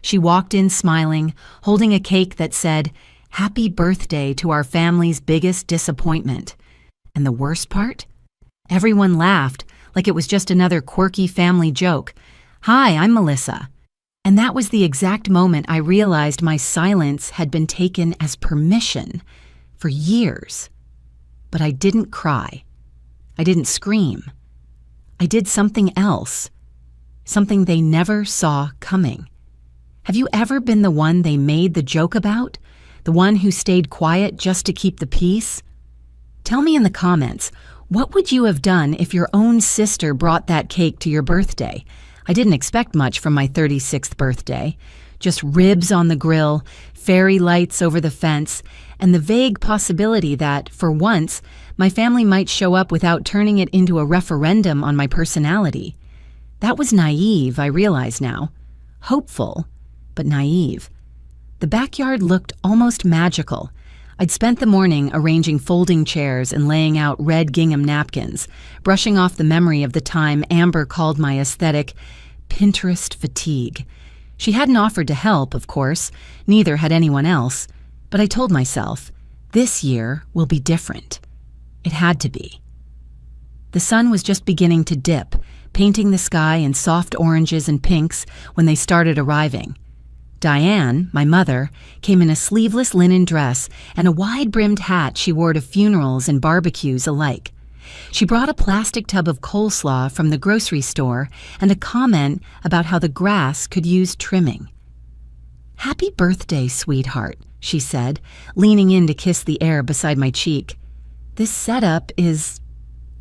She walked in smiling, holding a cake that said, "Happy birthday to our family's biggest disappointment." And the worst part? Everyone laughed, like it was just another quirky family joke. "Hi, I'm Melissa." And that was the exact moment I realized my silence had been taken as permission for years. But I didn't cry. I didn't scream. I did something else, something they never saw coming. Have you ever been the one they made the joke about? The one who stayed quiet just to keep the peace? Tell me in the comments, what would you have done if your own sister brought that cake to your birthday? I didn't expect much from my 36th birthday. Just ribs on the grill, fairy lights over the fence, and the vague possibility that, for once, my family might show up without turning it into a referendum on my personality. That was naive, I realize now. Hopeful, but naive. The backyard looked almost magical. I'd spent the morning arranging folding chairs and laying out red gingham napkins, brushing off the memory of the time Amber called my aesthetic Pinterest fatigue. She hadn't offered to help, of course, neither had anyone else, but I told myself, this year will be different. It had to be. The sun was just beginning to dip, painting the sky in soft oranges and pinks when they started arriving. Diane, my mother, came in a sleeveless linen dress and a wide-brimmed hat she wore to funerals and barbecues alike. She brought a plastic tub of coleslaw from the grocery store and a comment about how the grass could use trimming. "Happy birthday, sweetheart," she said, leaning in to kiss the air beside my cheek. "This setup is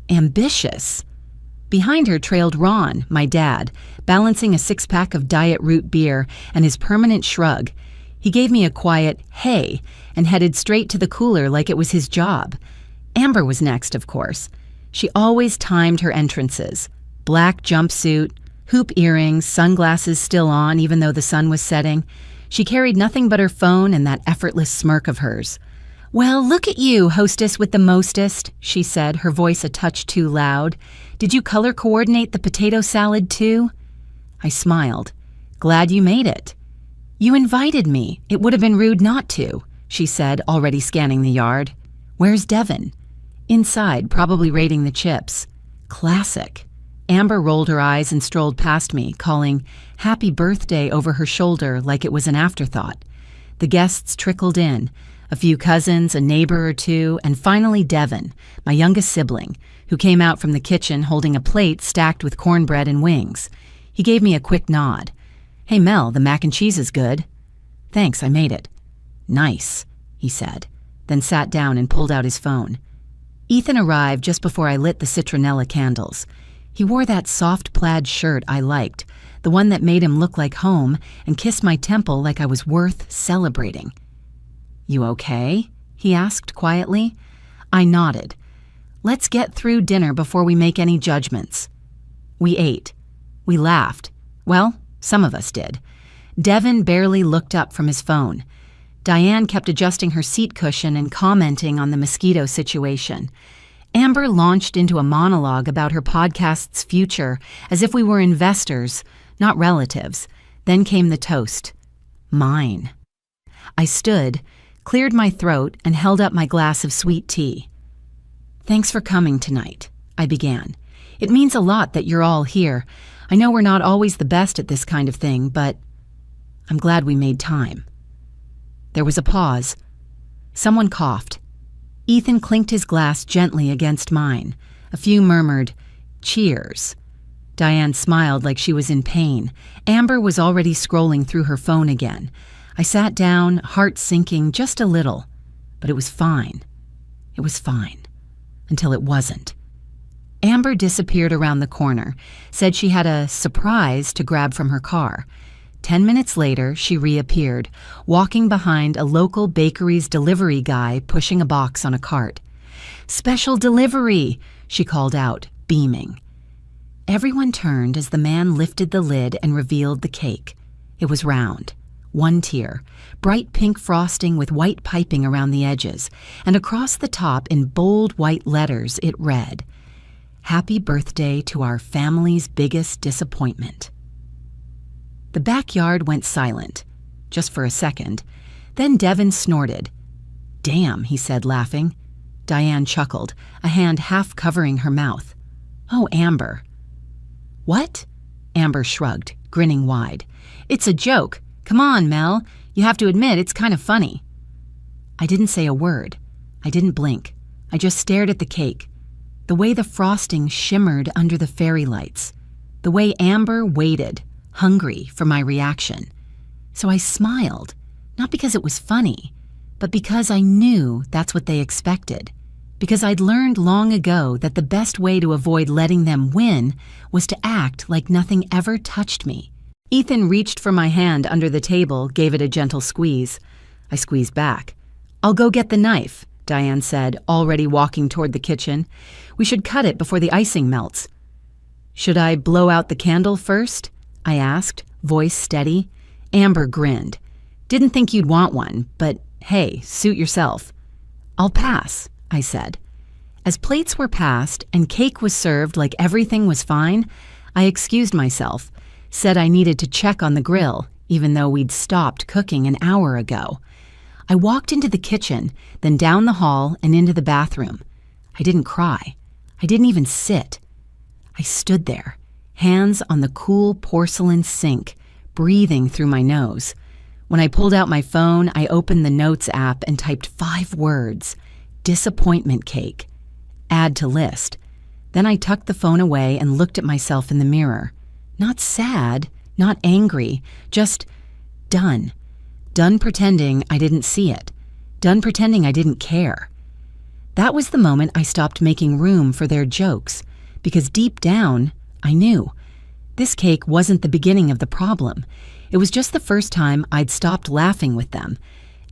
ambitious." Behind her trailed Ron, my dad, balancing a six-pack of Diet Root beer and his permanent shrug. He gave me a quiet, "Hey," and headed straight to the cooler like it was his job. Amber was next, of course. She always timed her entrances. Black jumpsuit, hoop earrings, sunglasses still on even though the sun was setting. She carried nothing but her phone and that effortless smirk of hers. "Well, look at you, hostess with the mostest," she said, her voice a touch too loud. "Did you color coordinate the potato salad too?" I smiled. "Glad you made it." "You invited me. It would have been rude not to," she said, already scanning the yard. "Where's Devin?" "Inside, probably raiding the chips." Classic. Amber rolled her eyes and strolled past me, calling "Happy birthday" over her shoulder like it was an afterthought. The guests trickled in. A few cousins, a neighbor or two, and finally Devin, my youngest sibling, who came out from the kitchen holding a plate stacked with cornbread and wings. He gave me a quick nod. "Hey Mel, the mac and cheese is good." "Thanks, I made it." "Nice," he said, then sat down and pulled out his phone. Ethan arrived just before I lit the citronella candles. He wore that soft plaid shirt I liked, the one that made him look like home and kissed my temple like I was worth celebrating. "You okay?" he asked quietly. I nodded. "Let's get through dinner before we make any judgments." We ate. We laughed. Well, some of us did. Devin barely looked up from his phone. Diane kept adjusting her seat cushion and commenting on the mosquito situation. Amber launched into a monologue about her podcast's future as if we were investors, not relatives. Then came the toast. Mine. I stood, cleared my throat, and held up my glass of sweet tea. "Thanks for coming tonight," I began. "It means a lot that you're all here. I know we're not always the best at this kind of thing, but I'm glad we made time." There was a pause. Someone coughed. Ethan clinked his glass gently against mine. A few murmured, "Cheers." Diane smiled like she was in pain. Amber was already scrolling through her phone again. I sat down, heart sinking just a little. But it was fine. It was fine. Until it wasn't. Amber disappeared around the corner, said she had a surprise to grab from her car. 10 minutes later, she reappeared, walking behind a local bakery's delivery guy pushing a box on a cart. "Special delivery," she called out, beaming. Everyone turned as the man lifted the lid and revealed the cake. It was round, one tier, bright pink frosting with white piping around the edges, and across the top in bold white letters it read, "Happy birthday to our family's biggest disappointment." The backyard went silent, just for a second. Then Devin snorted. "Damn," he said, laughing. Diane chuckled, a hand half covering her mouth. "Oh, Amber." "What?" Amber shrugged, grinning wide. "It's a joke. Come on, Mel. You have to admit it's kind of funny." I didn't say a word. I didn't blink. I just stared at the cake. The way the frosting shimmered under the fairy lights. The way Amber waited, hungry for my reaction. So I smiled, not because it was funny, but because I knew that's what they expected. Because I'd learned long ago that the best way to avoid letting them win was to act like nothing ever touched me. Ethan reached for my hand under the table, gave it a gentle squeeze. I squeezed back. "I'll go get the knife," Diane said, already walking toward the kitchen. "We should cut it before the icing melts." "Should I blow out the candle first?" I asked, voice steady. Amber grinned. "Didn't think you'd want one, but hey, suit yourself." "I'll pass," I said. As plates were passed and cake was served like everything was fine, I excused myself, said I needed to check on the grill, even though we'd stopped cooking an hour ago. I walked into the kitchen, then down the hall and into the bathroom. I didn't cry. I didn't even sit. I stood there, hands on the cool porcelain sink, breathing through my nose. When I pulled out my phone, I opened the Notes app and typed 5 words. Disappointment cake. Add to list. Then I tucked the phone away and looked at myself in the mirror. Not sad, not angry, just done. Done pretending I didn't see it. Done pretending I didn't care. That was the moment I stopped making room for their jokes, because deep down, I knew. This cake wasn't the beginning of the problem. It was just the first time I'd stopped laughing with them.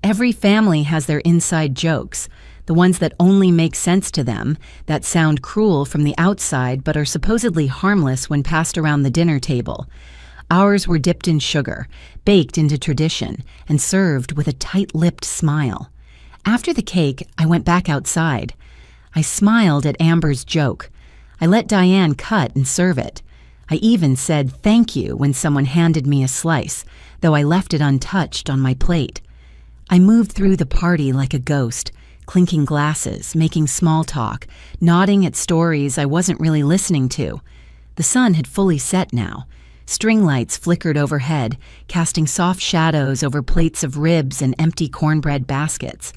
Every family has their inside jokes, the ones that only make sense to them, that sound cruel from the outside but are supposedly harmless when passed around the dinner table. Ours were dipped in sugar, baked into tradition, and served with a tight-lipped smile. After the cake, I went back outside. I smiled at Amber's joke. I let Diane cut and serve it. I even said thank you when someone handed me a slice, though I left it untouched on my plate. I moved through the party like a ghost, clinking glasses, making small talk, nodding at stories I wasn't really listening to. The sun had fully set now. String lights flickered overhead, casting soft shadows over plates of ribs and empty cornbread baskets.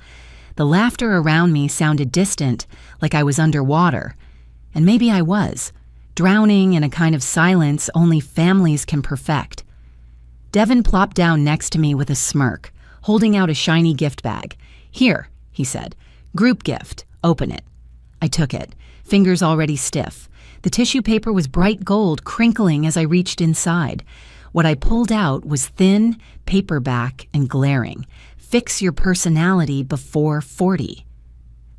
The laughter around me sounded distant, like I was underwater. And maybe I was, drowning in a kind of silence only families can perfect. Devin plopped down next to me with a smirk, holding out a shiny gift bag. "Here," he said. "Group gift. Open it." I took it, fingers already stiff. The tissue paper was bright gold, crinkling as I reached inside. What I pulled out was thin, paperback, and glaring. Fix your personality before 40.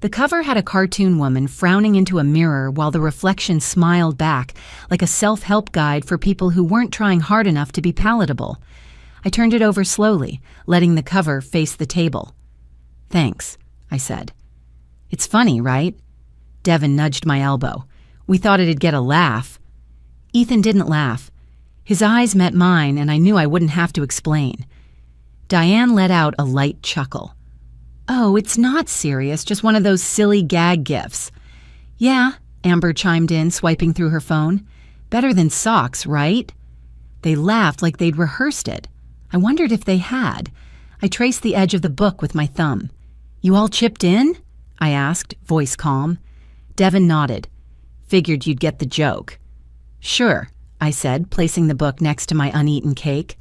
The cover had a cartoon woman frowning into a mirror while the reflection smiled back, like a self-help guide for people who weren't trying hard enough to be palatable. I turned it over slowly, letting the cover face the table. "Thanks," I said. "It's funny, right?" Devin nudged my elbow. "We thought it'd get a laugh." Ethan didn't laugh. His eyes met mine, and I knew I wouldn't have to explain. Diane let out a light chuckle. "Oh, it's not serious, just one of those silly gag gifts." "Yeah," Amber chimed in, swiping through her phone. "Better than socks, right?" They laughed like they'd rehearsed it. I wondered if they had. I traced the edge of the book with my thumb. "You all chipped in?" I asked, voice calm. Devin nodded. "Figured you'd get the joke." "Sure," I said, placing the book next to my uneaten cake.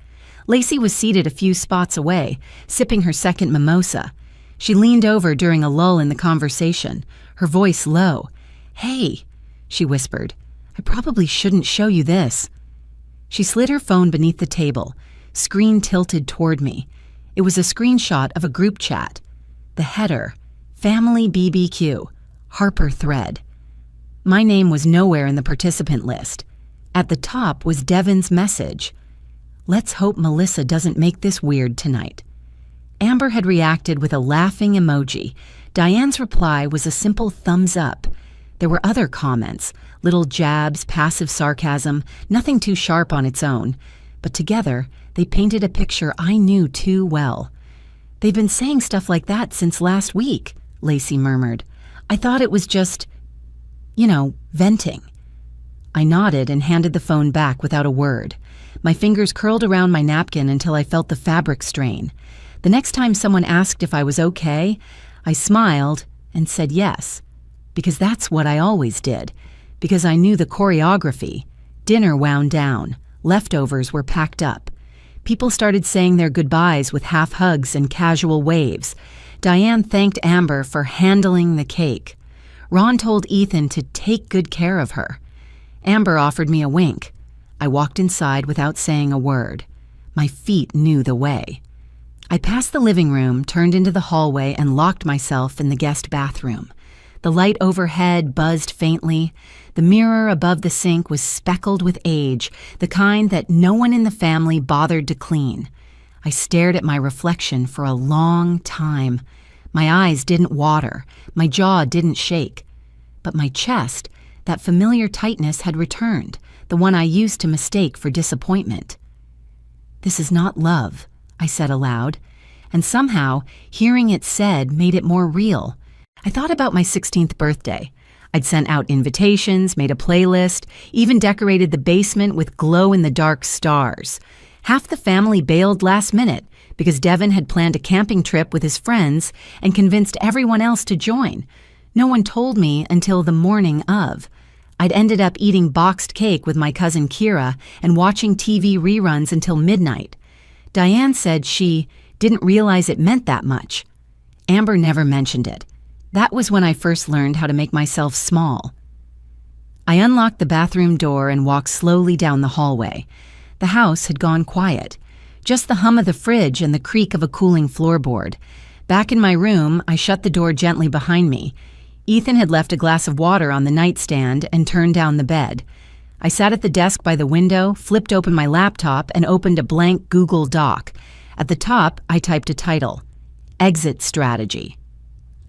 Lacey was seated a few spots away, sipping her second mimosa. She leaned over during a lull in the conversation, her voice low. "Hey," she whispered, "I probably shouldn't show you this." She slid her phone beneath the table, screen tilted toward me. It was a screenshot of a group chat. The header, Family BBQ, Harper thread. My name was nowhere in the participant list. At the top was Devin's message. "Let's hope Melissa doesn't make this weird tonight." Amber had reacted with a laughing emoji. Diane's reply was a simple thumbs up. There were other comments, little jabs, passive sarcasm, nothing too sharp on its own. but together they painted a picture I knew too well. "They've been saying stuff like that since last week," Lacey murmured. "I thought it was just, venting." I nodded and handed the phone back without a word. My fingers curled around my napkin until I felt the fabric strain. The next time someone asked if I was okay, I smiled and said yes, because that's what I always did, because I knew the choreography. Dinner wound down. Leftovers were packed up. People started saying their goodbyes with half hugs and casual waves. Diane thanked Amber for handling the cake. Ron told Ethan to take good care of her. Amber offered me a wink. I walked inside without saying a word. My feet knew the way. I passed the living room, turned into the hallway, and locked myself in the guest bathroom. The light overhead buzzed faintly. The mirror above the sink was speckled with age, the kind that no one in the family bothered to clean. I stared at my reflection for a long time. My eyes didn't water, my jaw didn't shake. But my chest, that familiar tightness had returned, the one I used to mistake for disappointment. "This is not love," I said aloud, and somehow hearing it said made it more real. I thought about my 16th birthday. I'd sent out invitations, made a playlist, even decorated the basement with glow-in-the-dark stars. Half the family bailed last minute because Devin had planned a camping trip with his friends and convinced everyone else to join. No one told me until the morning of. I'd ended up eating boxed cake with my cousin Kira and watching TV reruns until midnight. Diane said she didn't realize it meant that much. Amber never mentioned it. That was when I first learned how to make myself small. I unlocked the bathroom door and walked slowly down the hallway. The house had gone quiet. Just the hum of the fridge and the creak of a cooling floorboard. Back in my room, I shut the door gently behind me. Ethan had left a glass of water on the nightstand and turned down the bed. I sat at the desk by the window, flipped open my laptop, and opened a blank Google Doc. At the top, I typed a title: Exit Strategy.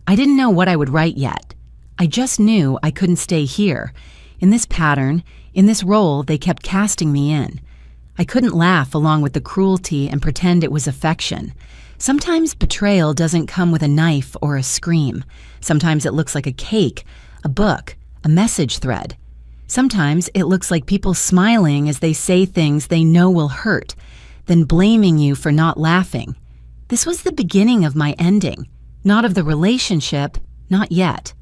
I didn't know what I would write yet. I just knew I couldn't stay here. In this pattern, in this role they kept casting me in. I couldn't laugh along with the cruelty and pretend it was affection. Sometimes betrayal doesn't come with a knife or a scream. Sometimes it looks like a cake, a book, a message thread. Sometimes it looks like people smiling as they say things they know will hurt, then blaming you for not laughing. This was the beginning of my ending. Not of the relationship, not yet,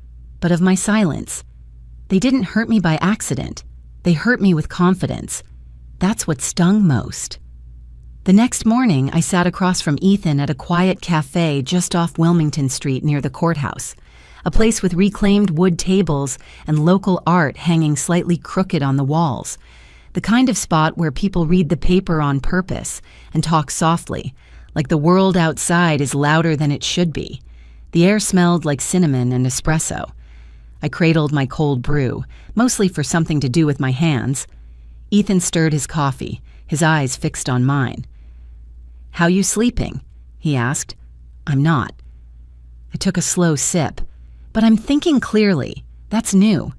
but of my silence. They didn't hurt me by accident. They hurt me with confidence. That's what stung most. The next morning, I sat across from Ethan at a quiet cafe just off Wilmington Street near the courthouse, a place with reclaimed wood tables and local art hanging slightly crooked on the walls, the kind of spot where people read the paper on purpose and talk softly, like the world outside is louder than it should be. The air smelled like cinnamon and espresso. I cradled my cold brew, mostly for something to do with my hands. Ethan stirred his coffee, his eyes fixed on mine. "How you sleeping?" he asked. "I'm not." I took a slow sip. "But I'm thinking clearly. That's new."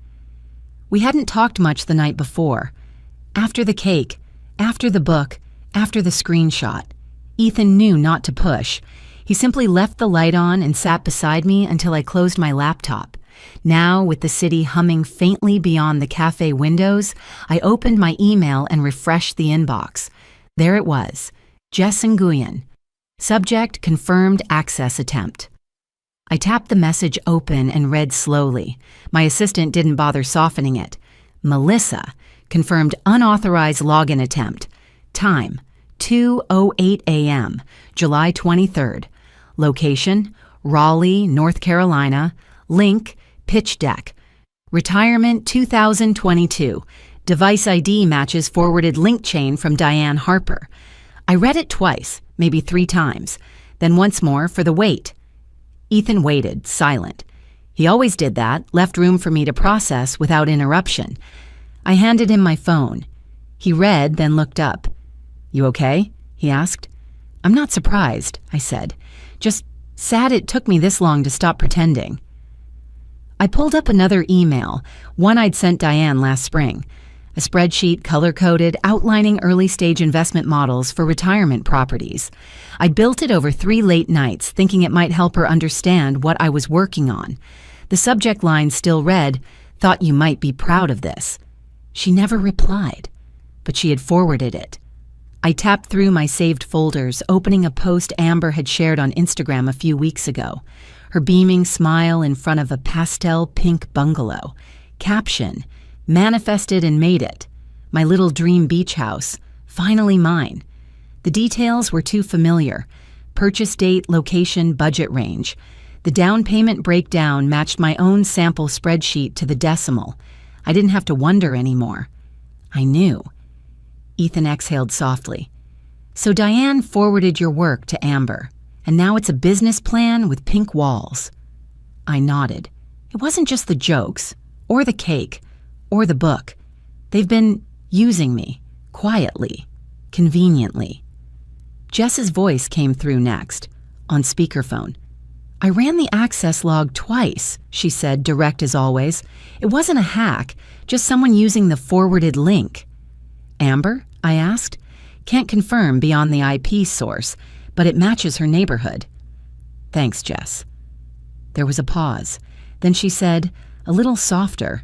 We hadn't talked much the night before. After the cake, after the book, after the screenshot, Ethan knew not to push. He simply left the light on and sat beside me until I closed my laptop. Now, with the city humming faintly beyond the cafe windows, I opened my email and refreshed the inbox. There it was, Jess Nguyen. Subject: confirmed access attempt. I tapped the message open and read slowly. My assistant didn't bother softening it. Melissa, confirmed unauthorized login attempt. Time: 2:08 a.m., July 23rd. Location: Raleigh, North Carolina. Link: pitch deck. Retirement 2022. Device ID matches forwarded link chain from Diane Harper. I read it twice, maybe 3 times, then once more for the wait. Ethan waited, silent. He always did that, left room for me to process without interruption. I handed him my phone. He read, then looked up. "You okay?" he asked. "I'm not surprised," I said. "Just sad it took me this long to stop pretending." I pulled up another email, one I'd sent Diane last spring. a spreadsheet color-coded outlining early-stage investment models for retirement properties. I built it over 3 late nights, thinking it might help her understand what I was working on. The subject line still read, "Thought you might be proud of this." She never replied, but she had forwarded it. I tapped through my saved folders, opening a post Amber had shared on Instagram a few weeks ago. Her beaming smile in front of a pastel pink bungalow. Caption, "Manifested and made it. My little dream beach house. Finally mine." The details were too familiar. Purchase date, location, budget range. The down payment breakdown matched my own sample spreadsheet to the decimal. I didn't have to wonder anymore. I knew. Ethan exhaled softly. "So Diane forwarded your work to Amber, and now it's a business plan with pink walls." I nodded. It wasn't just the jokes, or the cake, or the book. They've been using me, quietly, conveniently. Jess's voice came through next, on speakerphone. "I ran the access log twice," she said, direct as always. "It wasn't a hack, just someone using the forwarded link." "Amber?" I asked. "Can't confirm beyond the IP source, but it matches her neighborhood." "Thanks, Jess." There was a pause. Then she said, a little softer,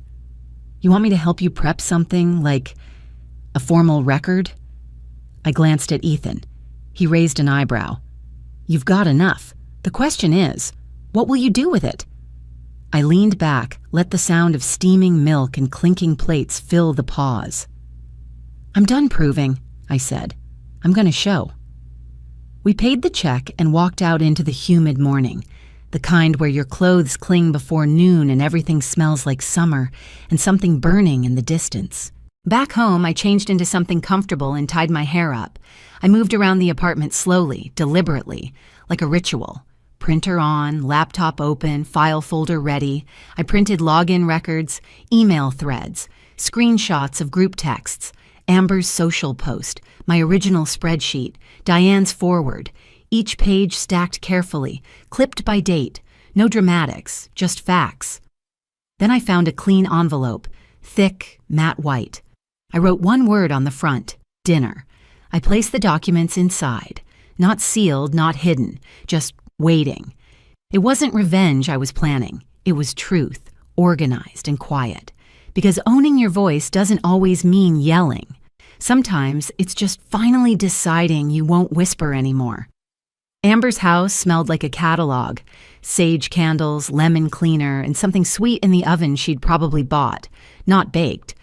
"You want me to help you prep something, like a formal record?" I glanced at Ethan. He raised an eyebrow. "You've got enough. The question is, what will you do with it?" I leaned back, let the sound of steaming milk and clinking plates fill the pause. "I'm done proving," I said. "I'm going to show." We paid the check and walked out into the humid morning, the kind where your clothes cling before noon and everything smells like summer and something burning in the distance. Back home, I changed into something comfortable and tied my hair up. I moved around the apartment slowly, deliberately, like a ritual. Printer on, laptop open, file folder ready. I printed login records, email threads, screenshots of group texts, Amber's social post, my original spreadsheet, Diane's forward, each page stacked carefully, clipped by date, no dramatics, just facts. Then I found a clean envelope, thick, matte white. I wrote one word on the front, dinner. I placed the documents inside, not sealed, not hidden, just waiting. It wasn't revenge I was planning. It was truth, organized and quiet. Because owning your voice doesn't always mean yelling. Sometimes it's just finally deciding you won't whisper anymore. Amber's house smelled like a catalog, sage candles, lemon cleaner, and something sweet in the oven she'd probably bought, not baked.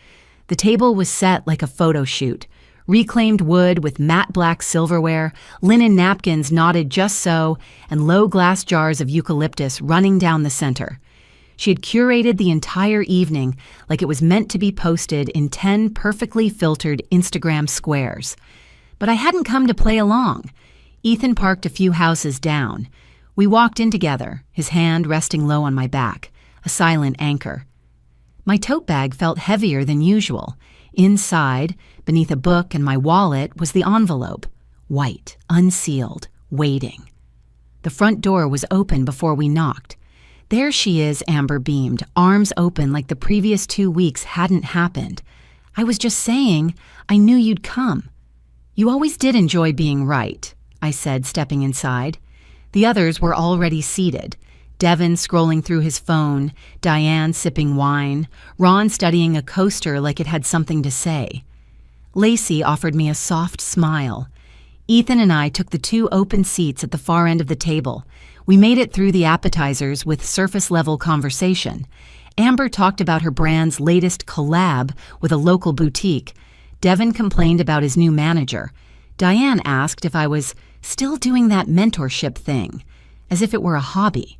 The table was set like a photo shoot, reclaimed wood with matte black silverware, linen napkins knotted just so, and low glass jars of eucalyptus running down the center. She had curated the entire evening like it was meant to be posted in 10 perfectly filtered Instagram squares. But I hadn't come to play along. Ethan parked a few houses down. We walked in together, his hand resting low on my back, a silent anchor. My tote bag felt heavier than usual. Inside, beneath a book and my wallet, was the envelope, white, unsealed, waiting. The front door was open before we knocked. "There she is," Amber beamed, arms open like the previous 2 weeks hadn't happened. "I was just saying, I knew you'd come." "You always did enjoy being right," I said, stepping inside. The others were already seated. Devin scrolling through his phone, Diane sipping wine, Ron studying a coaster like it had something to say. Lacey offered me a soft smile. Ethan and I took the 2 open seats at the far end of the table. We made it through the appetizers with surface-level conversation. Amber talked about her brand's latest collab with a local boutique. Devin complained about his new manager. Diane asked if I was still doing that mentorship thing, as if it were a hobby.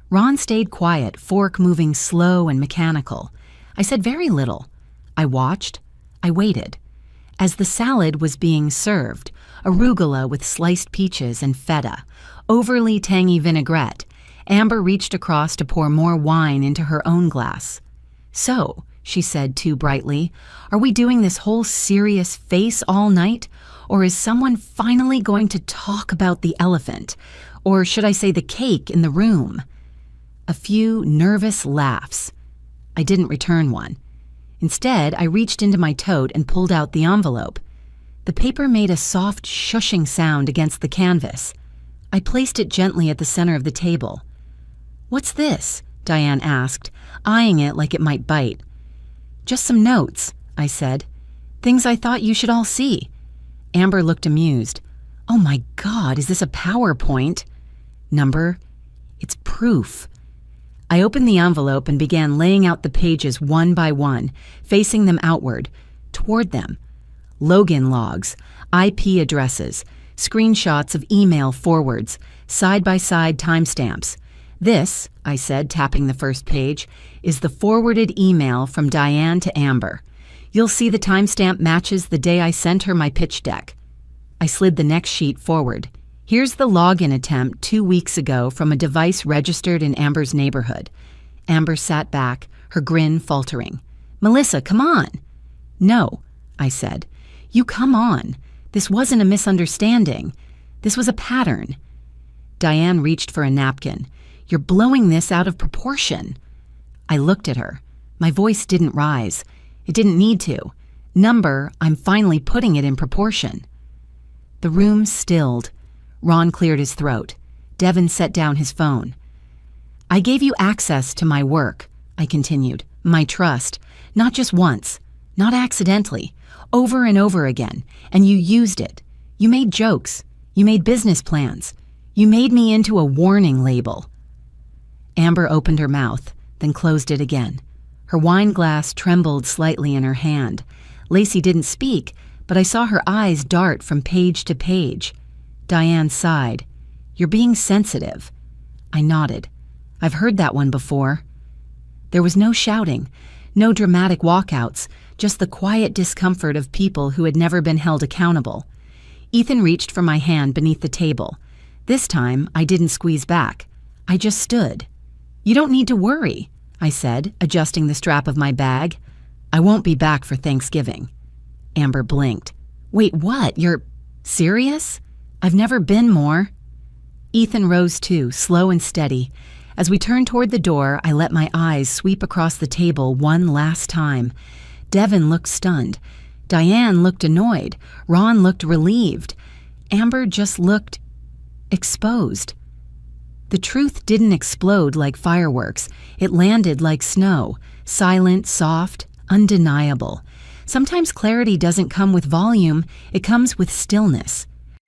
Ron stayed quiet, fork moving slow and mechanical. I said very little. I watched. I waited. As the salad was being served, arugula with sliced peaches and feta, overly tangy vinaigrette, Amber reached across to pour more wine into her own glass. "So," she said too brightly, "are we doing this whole serious face all night? Or is someone finally going to talk about the elephant? Or should I say the cake in the room?" A few nervous laughs. I didn't return one. Instead, I reached into my tote and pulled out the envelope. The paper made a soft, shushing sound against the canvas. I placed it gently at the center of the table. "What's this?" Diane asked, eyeing it like it might bite. "Just some notes," I said. "Things I thought you should all see." Amber looked amused. "Oh my God, is this a PowerPoint?" "Number? It's proof." I opened the envelope and began laying out the pages one by one, facing them outward, toward them. Login logs, IP addresses, screenshots of email forwards, side-by-side timestamps. "This," I said, tapping the first page, "is the forwarded email from Diane to Amber. You'll see the timestamp matches the day I sent her my pitch deck." I slid the next sheet forward. "Here's the login attempt 2 weeks ago from a device registered in Amber's neighborhood." Amber sat back, her grin faltering. "Melissa, come on." "No," I said. "You come on. This wasn't a misunderstanding. This was a pattern." Diane reached for a napkin. "You're blowing this out of proportion." I looked at her. My voice didn't rise. It didn't need to. "Number, I'm finally putting it in proportion." The room stilled. Ron cleared his throat. Devin set down his phone. "I gave you access to my work," I continued, "my trust, not just once, not accidentally, over and over again, and you used it. You made jokes. You made business plans. You made me into a warning label." Amber opened her mouth, then closed it again. Her wine glass trembled slightly in her hand. Lacey didn't speak, but I saw her eyes dart from page to page. Diane sighed. "You're being sensitive." I nodded. "I've heard that one before." There was no shouting, no dramatic walkouts, just the quiet discomfort of people who had never been held accountable. Ethan reached for my hand beneath the table. This time, I didn't squeeze back. I just stood. "You don't need to worry," I said, adjusting the strap of my bag. "I won't be back for Thanksgiving." Amber blinked. "Wait, what? You're serious? I've never been more." Ethan rose too, slow and steady. As we turned toward the door, I let my eyes sweep across the table one last time. Devin looked stunned. Diane looked annoyed. Ron looked relieved. Amber just looked exposed. The truth didn't explode like fireworks. It landed like snow, silent, soft, undeniable. Sometimes clarity doesn't come with volume, it comes with stillness.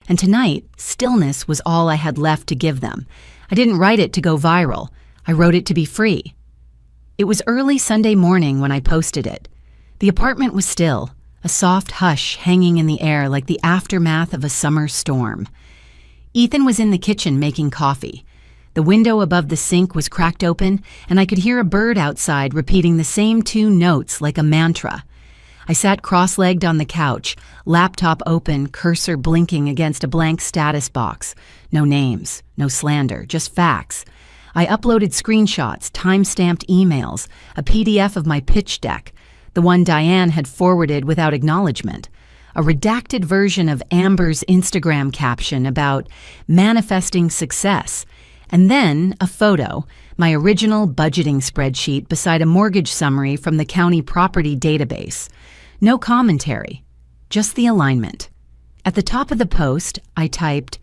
And tonight, stillness was all I had left to give them. I didn't write it to go viral. I wrote it to be free. It was early Sunday morning when I posted it. The apartment was still, a soft hush hanging in the air like the aftermath of a summer storm. Ethan was in the kitchen making coffee. The window above the sink was cracked open, and I could hear a bird outside repeating the same 2 notes like a mantra. I sat cross-legged on the couch, laptop open, cursor blinking against a blank status box. No names, no slander, just facts. I uploaded screenshots, time-stamped emails, a PDF of my pitch deck, the one Diane had forwarded without acknowledgement, a redacted version of Amber's Instagram caption about manifesting success, and then a photo, my original budgeting spreadsheet beside a mortgage summary from the county property database. No commentary, just the alignment. At the top of the post, I typed,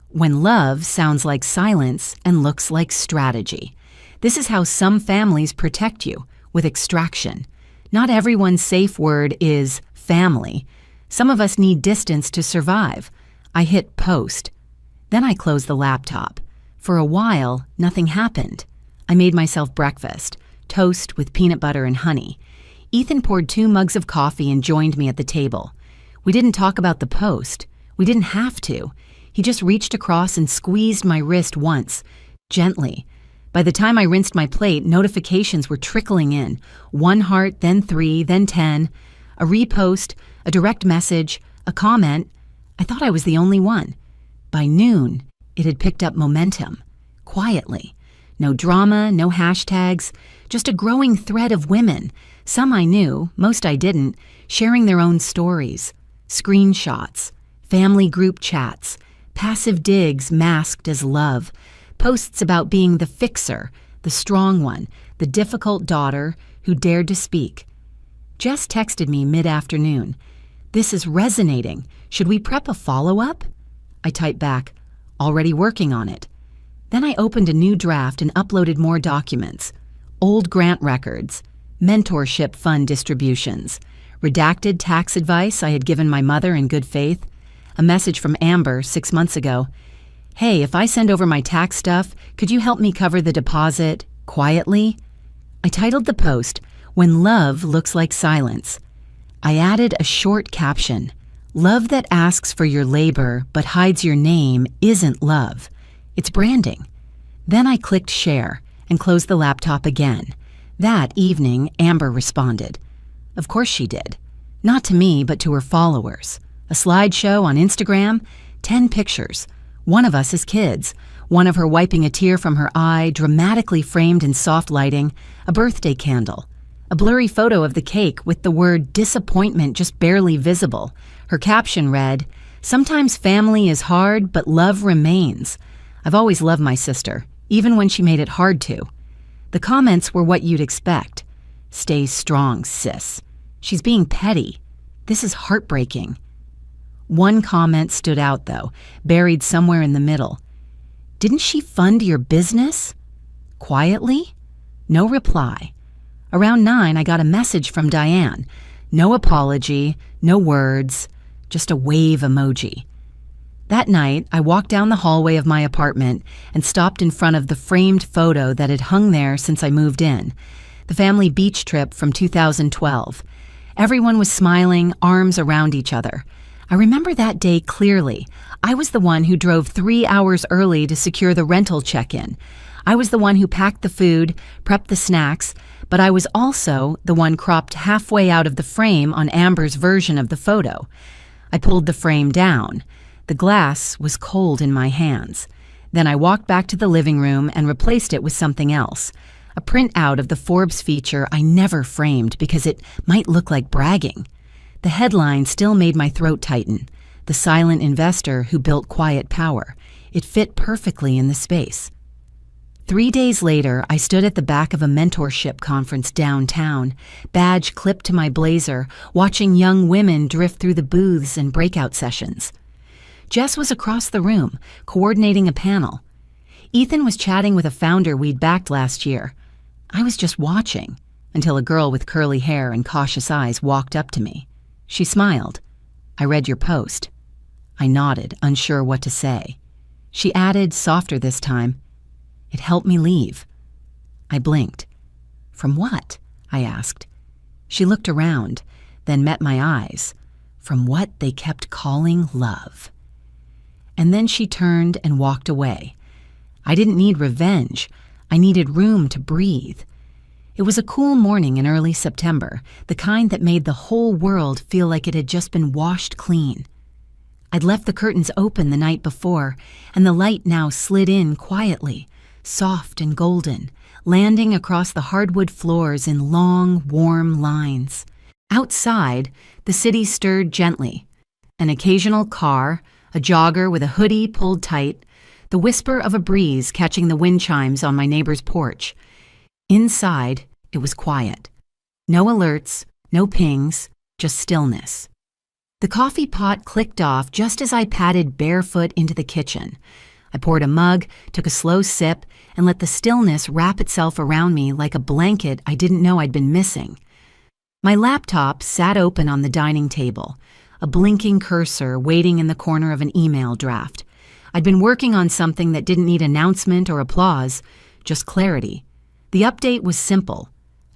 "When love sounds like silence and looks like strategy. This is how some families protect you, with extraction. Not everyone's safe word is family. Some of us need distance to survive." I hit post. Then I closed the laptop. For a while, nothing happened. I made myself breakfast, toast with peanut butter and honey. Ethan poured 2 mugs of coffee and joined me at the table. We didn't talk about the post. We didn't have to. He just reached across and squeezed my wrist once, gently. By the time I rinsed my plate, notifications were trickling in. 1 heart, then 3, then 10. A repost, a direct message, a comment. I thought I was the only one. By noon, it had picked up momentum. Quietly. No drama, no hashtags, just a growing thread of women. Some I knew, most I didn't, sharing their own stories. Screenshots, family group chats, passive digs masked as love, posts about being the fixer, the strong one, the difficult daughter who dared to speak. Jess texted me mid-afternoon. "This is resonating. Should we prep a follow-up?" I typed back, "Already working on it." Then I opened a new draft and uploaded more documents. Old grant records, mentorship fund distributions, redacted tax advice I had given my mother in good faith, a message from Amber 6 months ago. "Hey, if I send over my tax stuff, could you help me cover the deposit quietly?" I titled the post, "When Love Looks Like Silence." I added a short caption, "Love that asks for your labor but hides your name isn't love. It's branding." Then I clicked share and closed the laptop again. That evening, Amber responded. Of course she did. Not to me, but to her followers. A slideshow on Instagram, 10 pictures. One of us as kids, one of her wiping a tear from her eye, dramatically framed in soft lighting, a birthday candle. A blurry photo of the cake with the word disappointment just barely visible. Her caption read, "Sometimes family is hard, but love remains." I've always loved my sister, even when she made it hard to. The comments were what you'd expect. "Stay strong, sis." "She's being petty." "This is heartbreaking." One comment stood out, though, buried somewhere in the middle. "Didn't she fund your business?" Quietly? No reply. Around 9, I got a message from Diane. No apology, no words, just a wave emoji. That night, I walked down the hallway of my apartment and stopped in front of the framed photo that had hung there since I moved in, the family beach trip from 2012. Everyone was smiling, arms around each other. I remember that day clearly. I was the one who drove 3 hours early to secure the rental check-in. I was the one who packed the food, prepped the snacks, but I was also the one cropped halfway out of the frame on Amber's version of the photo. I pulled the frame down. The glass was cold in my hands. Then I walked back to the living room and replaced it with something else, a printout of the Forbes feature I never framed because it might look like bragging. The headline still made my throat tighten. "The silent investor who built quiet power." It fit perfectly in the space. 3 days later, I stood at the back of a mentorship conference downtown, badge clipped to my blazer, watching young women drift through the booths and breakout sessions. Jess was across the room, coordinating a panel. Ethan was chatting with a founder we'd backed last year. I was just watching, until a girl with curly hair and cautious eyes walked up to me. She smiled. "I read your post." I nodded, unsure what to say. She added, softer this time, "It helped me leave." I blinked. "From what?" I asked. She looked around, then met my eyes. From what they kept calling love. And then she turned and walked away. I didn't need revenge. I needed room to breathe. It was a cool morning in early September, the kind that made the whole world feel like it had just been washed clean. I'd left the curtains open the night before, and the light now slid in quietly, soft and golden, landing across the hardwood floors in long, warm lines. Outside, the city stirred gently. An occasional car, a jogger with a hoodie pulled tight, the whisper of a breeze catching the wind chimes on my neighbor's porch. Inside, it was quiet. No alerts, no pings, just stillness. The coffee pot clicked off just as I padded barefoot into the kitchen. I poured a mug, took a slow sip, and let the stillness wrap itself around me like a blanket I didn't know I'd been missing. My laptop sat open on the dining table, a blinking cursor waiting in the corner of an email draft. I'd been working on something that didn't need announcement or applause, just clarity. The update was simple,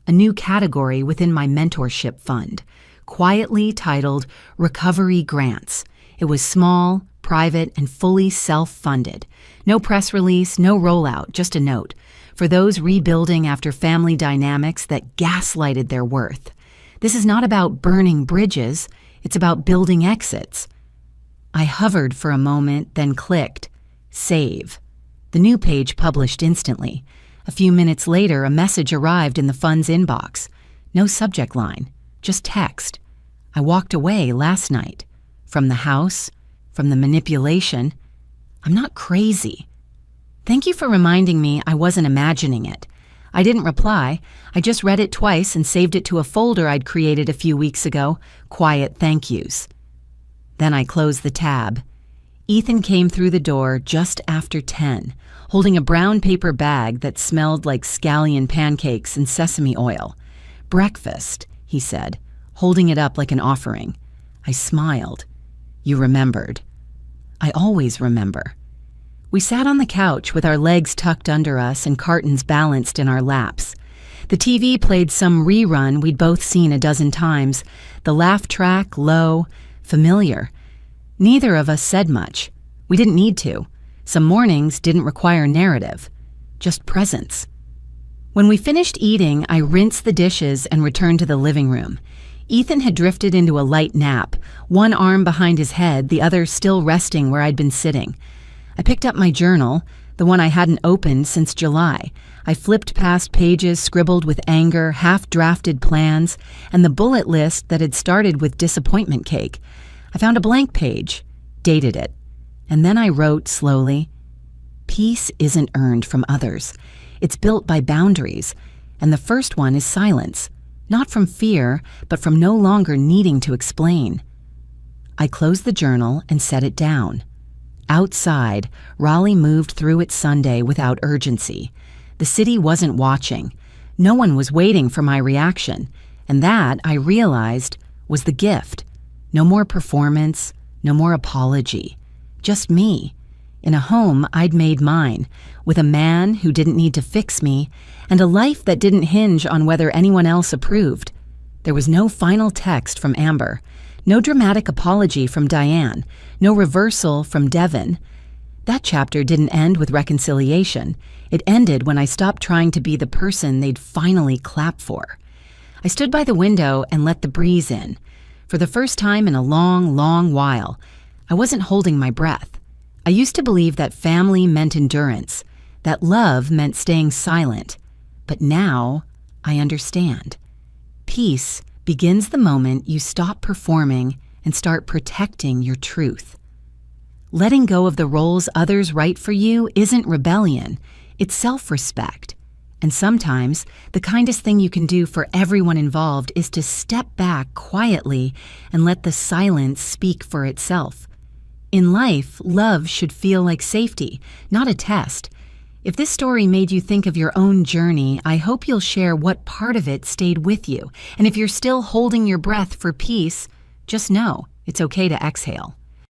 a new category within my mentorship fund, quietly titled Recovery Grants. It was small, private, and fully self-funded. No press release, no rollout, just a note. For those rebuilding after family dynamics that gaslighted their worth. This is not about burning bridges, it's about building exits. I hovered for a moment, then clicked, Save. The new page published instantly. A few minutes later, a message arrived in the fund's inbox. No subject line, just text. I walked away last night. From the house, from the manipulation. I'm not crazy. Thank you for reminding me I wasn't imagining it. I didn't reply. I just read it twice and saved it to a folder I'd created a few weeks ago, quiet thank yous. Then I closed the tab. Ethan came through the door just after 10, holding a brown paper bag that smelled like scallion pancakes and sesame oil. "Breakfast," he said, holding it up like an offering. I smiled. "You remembered." I always remember. We sat on the couch with our legs tucked under us and cartons balanced in our laps. The TV played some rerun we'd both seen a dozen times, the laugh track low, familiar. Neither of us said much. We didn't need to. Some mornings didn't require narrative, just presence. When we finished eating, I rinsed the dishes and returned to the living room. Ethan had drifted into a light nap, one arm behind his head, the other still resting where I'd been sitting. I picked up my journal, the one I hadn't opened since July. I flipped past pages scribbled with anger, half-drafted plans, and the bullet list that had started with disappointment cake. I found a blank page, dated it, and then I wrote slowly, "Peace isn't earned from others. It's built by boundaries, and the first one is silence, not from fear, but from no longer needing to explain." I closed the journal and set it down. Outside, Raleigh moved through its Sunday without urgency. The city wasn't watching. No one was waiting for my reaction, and that, I realized, was the gift. No more performance, no more apology. Just me, in a home I'd made mine, with a man who didn't need to fix me, and a life that didn't hinge on whether anyone else approved. There was no final text from Amber, no dramatic apology from Diane, no reversal from Devin. That chapter didn't end with reconciliation. It ended when I stopped trying to be the person they'd finally clap for. I stood by the window and let the breeze in. For the first time in a long, long while, I wasn't holding my breath. I used to believe that family meant endurance, that love meant staying silent. But now, I understand. Peace begins the moment you stop performing and start protecting your truth. Letting go of the roles others write for you isn't rebellion, it's self-respect. And sometimes, the kindest thing you can do for everyone involved is to step back quietly and let the silence speak for itself. In life, love should feel like safety, not a test. If this story made you think of your own journey, I hope you'll share what part of it stayed with you. And if you're still holding your breath for peace, just know it's okay to exhale.